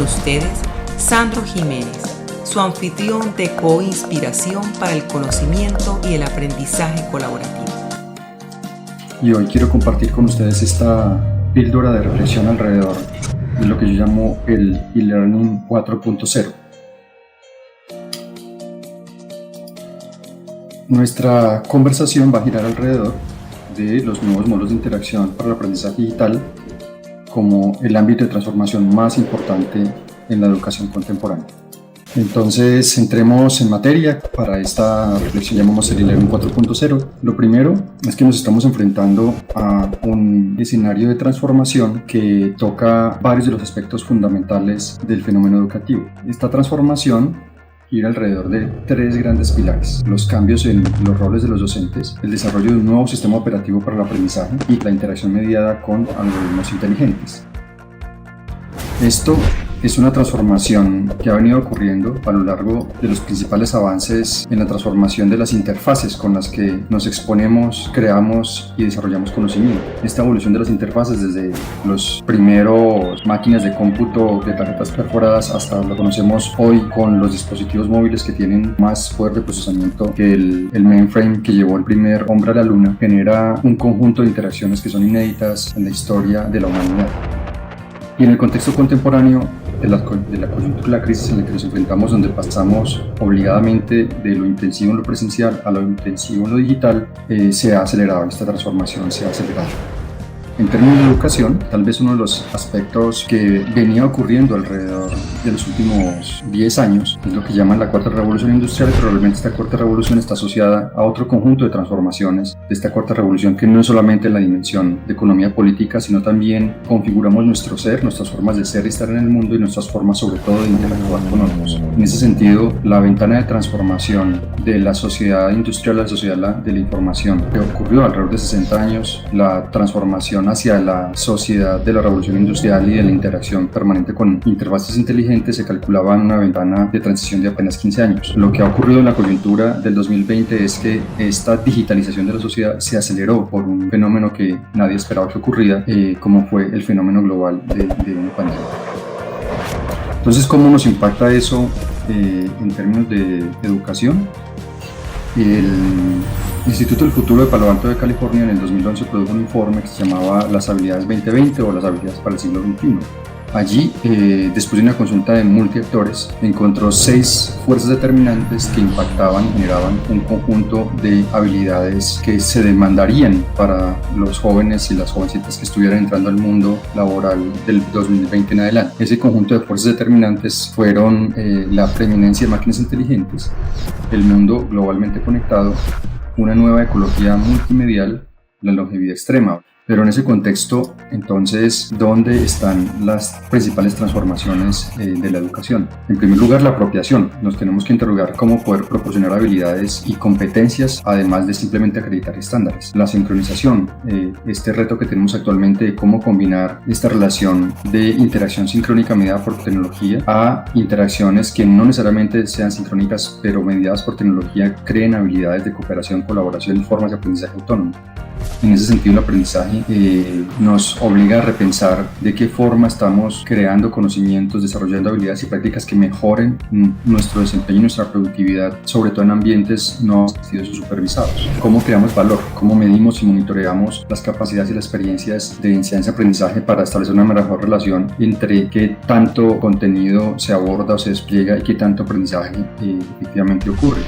ustedes Sandro Jiménez, su anfitrión de Co-Inspiración para el Conocimiento y el Aprendizaje Colaborativo. Y hoy quiero compartir con ustedes esta píldora de reflexión alrededor de lo que yo llamo el e-learning 4.0. Nuestra conversación va a girar alrededor de los nuevos modelos de interacción para el aprendizaje digital como el ámbito de transformación más importante en la educación contemporánea. Entonces, entremos en materia. Para esta reflexión llamamos el e-learning 4.0. Lo primero es que nos estamos enfrentando a un escenario de transformación que toca varios de los aspectos fundamentales del fenómeno educativo. Esta transformación gira alrededor de tres grandes pilares: los cambios en los roles de los docentes, el desarrollo de un nuevo sistema operativo para el aprendizaje y la interacción mediada con algoritmos inteligentes. Esto es una transformación que ha venido ocurriendo a lo largo de los principales avances en la transformación de las interfaces con las que nos exponemos, creamos y desarrollamos conocimiento. Esta evolución de las interfaces, desde los primeros máquinas de cómputo de tarjetas perforadas hasta lo que conocemos hoy con los dispositivos móviles que tienen más poder de procesamiento que el mainframe que llevó el primer hombre a la luna, genera un conjunto de interacciones que son inéditas en la historia de la humanidad. Y en el contexto contemporáneo de la coyuntura de la crisis en la que nos enfrentamos, donde pasamos obligadamente de lo intensivo en lo presencial a lo intensivo en lo digital, se ha acelerado esta transformación, se ha acelerado. En términos de educación, tal vez uno de los aspectos que venía ocurriendo alrededor de los últimos 10 años es lo que llaman la cuarta revolución industrial, pero realmente esta cuarta revolución está asociada a otro conjunto de transformaciones de esta cuarta revolución, que no es solamente en la dimensión de economía política, sino también configuramos nuestro ser, nuestras formas de ser y estar en el mundo y nuestras formas sobre todo de interactuar con otros. En ese sentido, la ventana de transformación de la sociedad industrial a la sociedad de la información que ocurrió alrededor de 60 años, la transformación hacia la sociedad de la revolución industrial y de la interacción permanente con interfaces inteligentes, se calculaba en una ventana de transición de apenas 15 años. Lo que ha ocurrido en la coyuntura del 2020 es que esta digitalización de la sociedad se aceleró por un fenómeno que nadie esperaba que ocurriera, como fue el fenómeno global de una pandemia. Entonces, ¿cómo nos impacta eso en términos de educación? El Instituto del Futuro de Palo Alto de California en el 2011 produjo un informe que se llamaba Las habilidades 2020 o las habilidades para el siglo XXI. Allí, después de una consulta de multiactores, encontró 6 fuerzas determinantes que impactaban y generaban un conjunto de habilidades que se demandarían para los jóvenes y las jovencitas que estuvieran entrando al mundo laboral del 2020 en adelante. Ese conjunto de fuerzas determinantes fueron la preeminencia de máquinas inteligentes, el mundo globalmente conectado, una nueva ecología multimedial, la longevidad extrema. Pero en ese contexto, entonces, ¿dónde están las principales transformaciones de la educación? En primer lugar, la apropiación. Nos tenemos que interrogar cómo poder proporcionar habilidades y competencias, además de simplemente acreditar estándares. La sincronización, este reto que tenemos actualmente de cómo combinar esta relación de interacción sincrónica mediada por tecnología a interacciones que no necesariamente sean sincrónicas, pero mediadas por tecnología, creen habilidades de cooperación, colaboración y formas de aprendizaje autónomo. En ese sentido, el aprendizaje nos obliga a repensar de qué forma estamos creando conocimientos, desarrollando habilidades y prácticas que mejoren nuestro desempeño y nuestra productividad, sobre todo en ambientes no asistidos o supervisados. ¿Cómo creamos valor? ¿Cómo medimos y monitoreamos las capacidades y las experiencias de enseñanza-aprendizaje para establecer una mejor relación entre qué tanto contenido se aborda o se despliega y qué tanto aprendizaje efectivamente ocurre?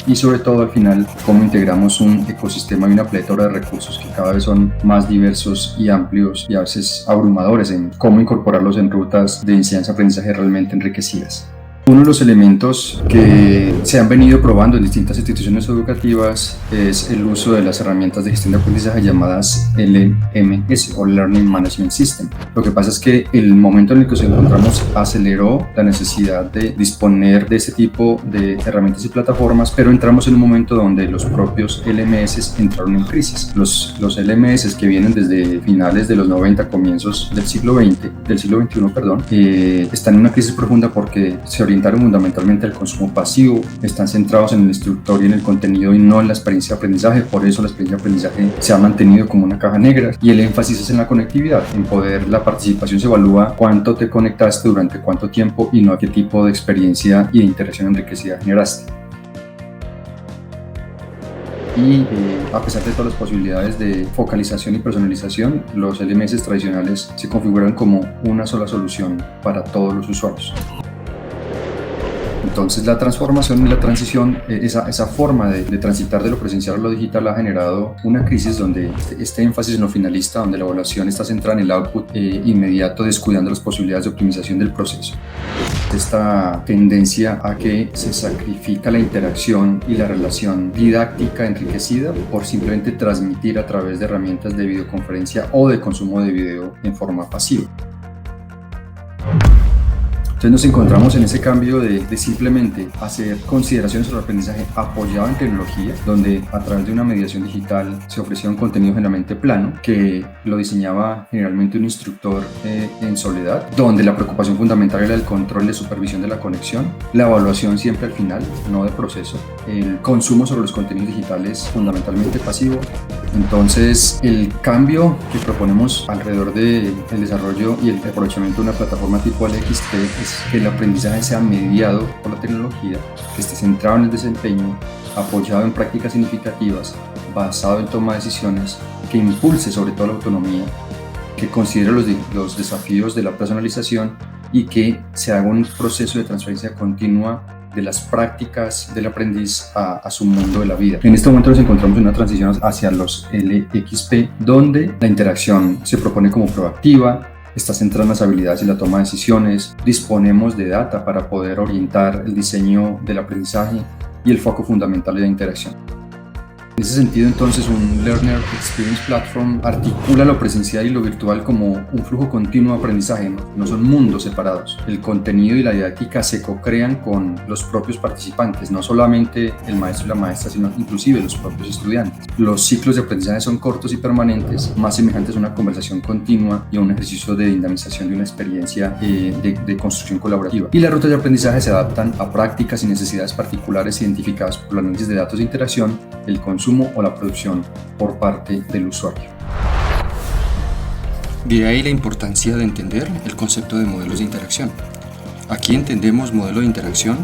Y sobre todo, al final, cómo integramos un ecosistema y una plétora de recursos que cada vez son más diversos y amplios y a veces abrumadores, en cómo incorporarlos en rutas de enseñanza-aprendizaje realmente enriquecidas. Uno de los elementos que se han venido probando en distintas instituciones educativas es el uso de las herramientas de gestión de aprendizaje llamadas LMS o Learning Management System. Lo que pasa es que el momento en el que nos encontramos aceleró la necesidad de disponer de ese tipo de herramientas y plataformas, pero entramos en un momento donde los propios LMS entraron en crisis. Los LMS que vienen desde finales de los 90, comienzos del siglo XXI, están en una crisis profunda porque se orientan orientaron fundamentalmente al consumo pasivo, están centrados en el instructor y en el contenido y no en la experiencia de aprendizaje. Por eso la experiencia de aprendizaje se ha mantenido como una caja negra, y el énfasis es en la conectividad. En poder la participación se evalúa cuánto te conectaste, durante cuánto tiempo, y no a qué tipo de experiencia y de interacción enriquecida generaste. Y a pesar de todas las posibilidades de focalización y personalización, los LMS tradicionales se configuran como una sola solución para todos los usuarios. Entonces la transformación y la transición, esa forma de transitar de lo presencial a lo digital, ha generado una crisis donde este énfasis en lo finalista, donde la evaluación está centrada en el output inmediato, descuidando las posibilidades de optimización del proceso. Esta tendencia a que se sacrifica la interacción y la relación didáctica enriquecida por simplemente transmitir a través de herramientas de videoconferencia o de consumo de video en forma pasiva. Entonces nos encontramos en ese cambio de simplemente hacer consideraciones sobre el aprendizaje apoyado en tecnología, donde a través de una mediación digital se ofrecía un contenido generalmente plano que lo diseñaba generalmente un instructor en soledad, donde la preocupación fundamental era el control de supervisión de la conexión, la evaluación siempre al final, no de proceso, el consumo sobre los contenidos digitales fundamentalmente pasivo. Entonces el cambio que proponemos alrededor del desarrollo y el aprovechamiento de una plataforma tipo LXP es que el aprendizaje sea mediado por la tecnología, que esté centrado en el desempeño, apoyado en prácticas significativas, basado en toma de decisiones, que impulse sobre todo la autonomía, que considere los desafíos de la personalización y que se haga un proceso de transferencia continua de las prácticas del aprendiz a su mundo de la vida. En este momento nos encontramos en una transición hacia los LXP, donde la interacción se propone como proactiva, está centrada en las habilidades y la toma de decisiones, disponemos de data para poder orientar el diseño del aprendizaje y el foco fundamental de la interacción. En ese sentido, entonces, un Learner Experience Platform articula lo presencial y lo virtual como un flujo continuo de aprendizaje, no son mundos separados. El contenido y la didáctica se co-crean con los propios participantes, no solamente el maestro y la maestra, sino inclusive los propios estudiantes. Los ciclos de aprendizaje son cortos y permanentes, más semejantes a una conversación continua y a un ejercicio de dinamización de una experiencia de construcción colaborativa. Y las rutas de aprendizaje se adaptan a prácticas y necesidades particulares identificadas por el análisis de datos de interacción, el consumo o la producción por parte del usuario. De ahí la importancia de entender el concepto de modelos de interacción. Aquí entendemos modelo de interacción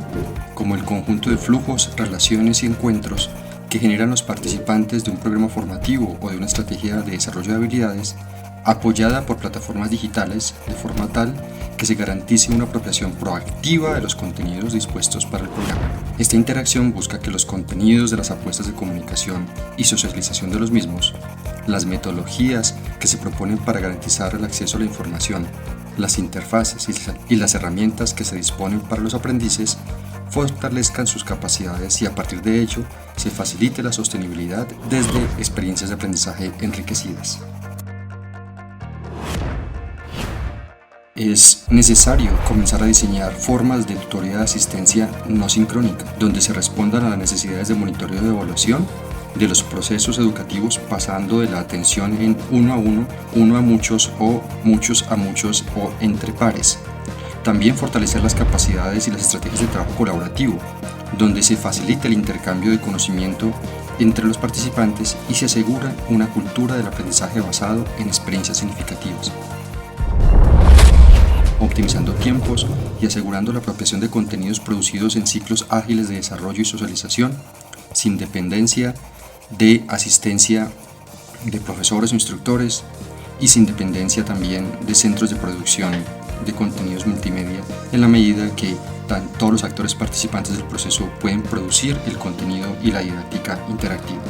como el conjunto de flujos, relaciones y encuentros que generan los participantes de un programa formativo o de una estrategia de desarrollo de habilidades apoyada por plataformas digitales de forma tal que se garantice una apropiación proactiva de los contenidos dispuestos para el programa. Esta interacción busca que los contenidos de las apuestas de comunicación y socialización de los mismos, las metodologías que se proponen para garantizar el acceso a la información, las interfaces y las herramientas que se disponen para los aprendices fortalezcan sus capacidades y a partir de ello se facilite la sostenibilidad desde experiencias de aprendizaje enriquecidas. Es necesario comenzar a diseñar formas de tutoría de asistencia no sincrónica, donde se respondan a las necesidades de monitoreo de evaluación de los procesos educativos, pasando de la atención en uno a uno, uno a muchos o muchos a muchos o entre pares. También fortalecer las capacidades y las estrategias de trabajo colaborativo, donde se facilita el intercambio de conocimiento entre los participantes y se asegura una cultura del aprendizaje basado en experiencias significativas, optimizando tiempos y asegurando la apropiación de contenidos producidos en ciclos ágiles de desarrollo y socialización, sin dependencia de asistencia de profesores o instructores y sin dependencia también de centros de producción de contenidos multimedia, en la medida que todos los actores participantes del proceso pueden producir el contenido y la didáctica interactiva.